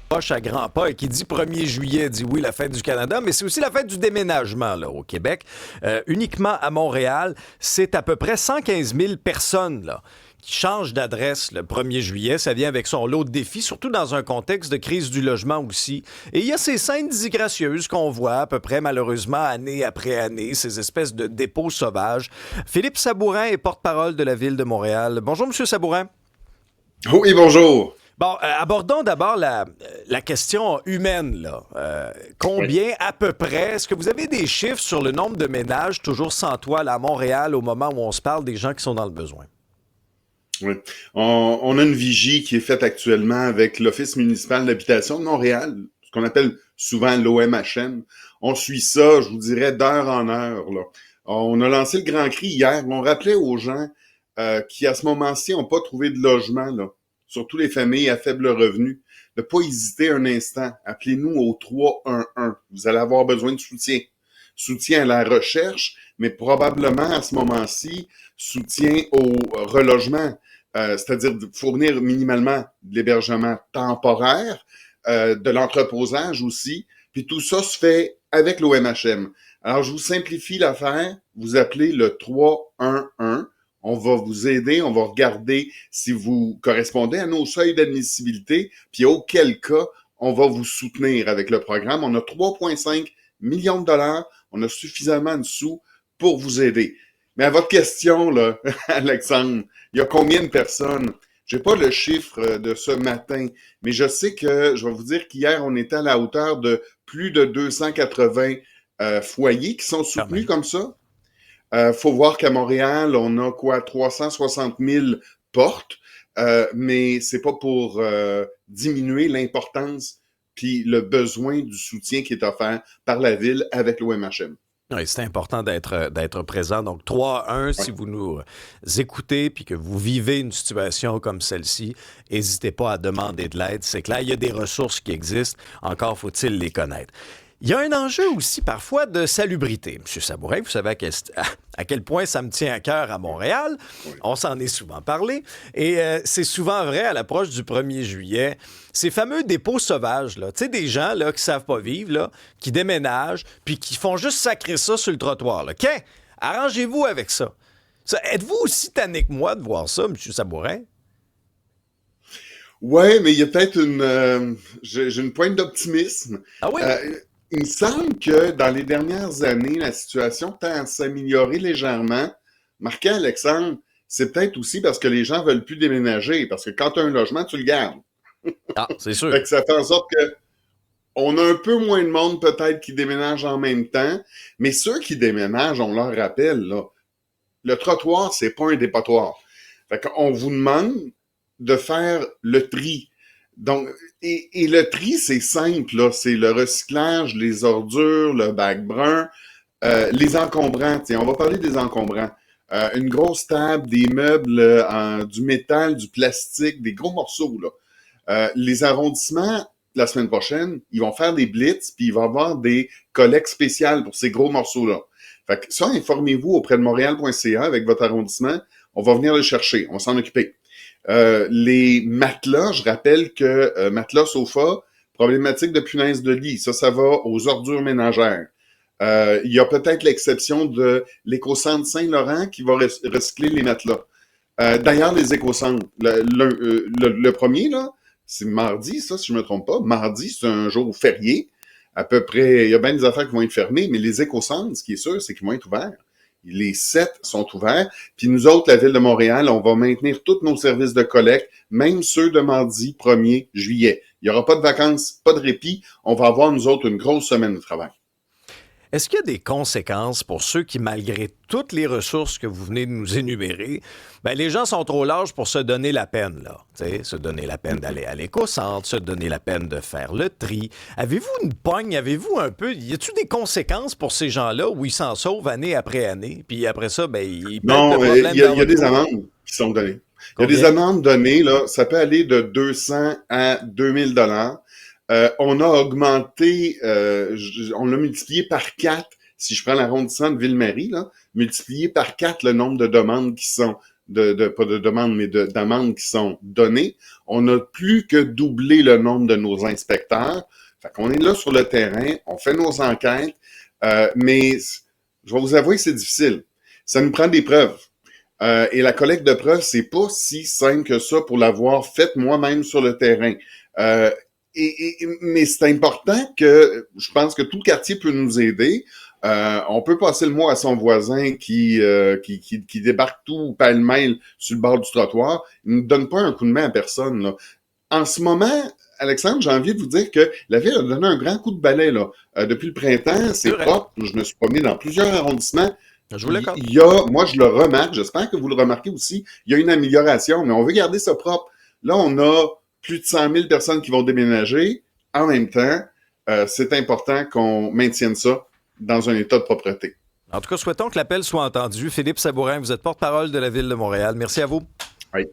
approche à grands pas et qui dit 1er juillet, dit oui, la fête du Canada, mais c'est aussi la fête du déménagement là, au Québec. Uniquement à Montréal, c'est à peu près 115 000 personnes là, qui changent d'adresse le 1er juillet. Ça vient avec son lot de défis, surtout dans un contexte de crise du logement aussi. Et il y a ces scènes disgracieuses qu'on voit à peu près malheureusement année après année, ces espèces de dépôts sauvages. Philippe Sabourin est porte-parole de la Ville de Montréal. Bonjour, Monsieur Sabourin. Oui, bonjour. Bon, abordons d'abord la question humaine. Là. Oui. Combien à peu près, est-ce que vous avez des chiffres sur le nombre de ménages toujours sans toit là, à Montréal au moment où on se parle des gens qui sont dans le besoin? Oui. On a une vigie qui est faite actuellement avec l'Office municipal d'habitation de Montréal, ce qu'on appelle souvent l'OMHM. On suit ça, je vous dirais, d'heure en heure. Là. On a lancé le grand cri hier. On rappelait aux gens qui, à ce moment-ci, n'ont pas trouvé de logement, là, surtout les familles à faible revenu, de ne pas hésiter un instant. Appelez-nous au 311. Vous allez avoir besoin de soutien. Soutien à la recherche, mais probablement à ce moment-ci, soutien au relogement, c'est-à-dire de fournir minimalement de l'hébergement temporaire, de l'entreposage aussi, puis tout ça se fait avec l'OMHM. Alors, je vous simplifie l'affaire, vous appelez le 311, on va vous aider, on va regarder si vous correspondez à nos seuils d'admissibilité, puis auquel cas, on va vous soutenir avec le programme. On a 3,5 millions de dollars, on a suffisamment de sous pour vous aider. Mais à votre question, là, Alexandre, il y a combien de personnes? J'ai pas le chiffre de ce matin, mais je sais que, je vais vous dire qu'hier, on était à la hauteur de plus de 280 foyers qui sont Quand soutenus même. comme ça. Faut voir qu'à Montréal, on a quoi, 360 000 portes, mais c'est pas pour diminuer l'importance puis le besoin du soutien qui est offert par la ville avec l'OMHM. Oui, c'est important d'être présent. Donc, 3-1, Ouais. si vous nous écoutez puis que vous vivez une situation comme celle-ci, n'hésitez pas à demander de l'aide. C'est clair, il y a des ressources qui existent. Encore faut-il les connaître. Il y a un enjeu aussi parfois de salubrité. Monsieur Sabourin, vous savez à quel point ça me tient à cœur à Montréal. Ouais. On s'en est souvent parlé. Et c'est souvent vrai à l'approche du 1er juillet. Ces fameux dépôts sauvages, là, tu sais, des gens là, qui savent pas vivre, là, qui déménagent, puis qui font juste sacrer ça sur le trottoir. Là. Qu'est? Arrangez-vous avec ça. Êtes-vous aussi tanné que moi de voir ça, Monsieur Sabourin? Ouais, mais il y a peut-être j'ai une pointe d'optimisme. Ah oui? Il me semble que dans les dernières années, la situation tend à s'améliorer légèrement. Marqué, Alexandre, c'est peut-être aussi parce que les gens veulent plus déménager, parce que quand tu as un logement, tu le gardes. Ah, c'est Fait sûr. que ça fait en sorte que on a un peu moins de monde peut-être qui déménage en même temps, mais ceux qui déménagent, on leur rappelle, là, le trottoir, c'est pas un dépotoir. Fait qu'on vous demande de faire le tri. Donc, et le tri, c'est simple, là. C'est le recyclage, les ordures, le bac brun, les encombrants. Tiens, on va parler des encombrants. Une grosse table, des meubles, du métal, du plastique, des gros morceaux, là. Les arrondissements, la semaine prochaine, ils vont faire des blitz, puis il va y avoir des collectes spéciales pour ces gros morceaux-là. Fait que ça, informez-vous auprès de montréal.ca avec votre arrondissement. On va venir le chercher. On va s'en occuper. Les matelas, je rappelle que matelas, sofa, problématique de punaise de lit. Ça va aux ordures ménagères. Il y a peut-être l'exception de l'éco-centre Saint-Laurent qui va recycler les matelas. D'ailleurs, les éco-centres, le premier, là, c'est mardi, ça, si je me trompe pas. Mardi, c'est un jour férié. À peu près, il y a bien des affaires qui vont être fermées, mais les éco-centres, ce qui est sûr, c'est qu'ils vont être ouverts. Les 7 sont ouverts. Puis nous autres, la Ville de Montréal, on va maintenir tous nos services de collecte, même ceux de mardi 1er juillet. Il n'y aura pas de vacances, pas de répit. On va avoir, nous autres, une grosse semaine de travail. Est-ce qu'il y a des conséquences pour ceux qui, malgré toutes les ressources que vous venez de nous énumérer, ben les gens sont trop larges pour se donner la peine, là. T'sais, se donner la peine d'aller à l'éco-centre, se donner la peine de faire le tri. Avez-vous une pogne? Avez-vous un peu... Y a-t-il des conséquences pour ces gens-là où ils s'en sauvent année après année? Puis après ça, ben, ils pètent le Non, problème il dans y a votre des cours? amendes qui sont données. Il y a des Combien? amendes données, là. Ça peut aller de 200 à 2000 dollars. On a augmenté, on l'a multiplié par 4. Si je prends l'arrondissement de Ville-Marie, là, multiplié par 4 le nombre de demandes qui sont pas de demandes, mais d'amendes qui sont données. On a plus que doublé le nombre de nos inspecteurs. Fait qu'on est là sur le terrain, on fait nos enquêtes, mais je vais vous avouer que c'est difficile. Ça nous prend des preuves. Et la collecte de preuves, c'est pas si simple que ça pour l'avoir faite moi-même sur le terrain. Mais c'est important que je pense que tout le quartier peut nous aider. On peut passer le mot à son voisin qui débarque tout pêle-mêle sur le bord du trottoir. Il ne donne pas un coup de main à personne, là. En ce moment, Alexandre, j'ai envie de vous dire que la ville a donné un grand coup de balai, là. Depuis le printemps, c'est propre. Je me suis promené dans plusieurs arrondissements. Je vous l'accorde. Moi, je le remarque, j'espère que vous le remarquez aussi, il y a une amélioration, mais on veut garder ça propre. Là, on a plus de 100 000 personnes qui vont déménager. En même temps, c'est important qu'on maintienne ça dans un état de propreté. En tout cas, souhaitons que l'appel soit entendu. Philippe Sabourin, vous êtes porte-parole de la Ville de Montréal. Merci à vous. Oui.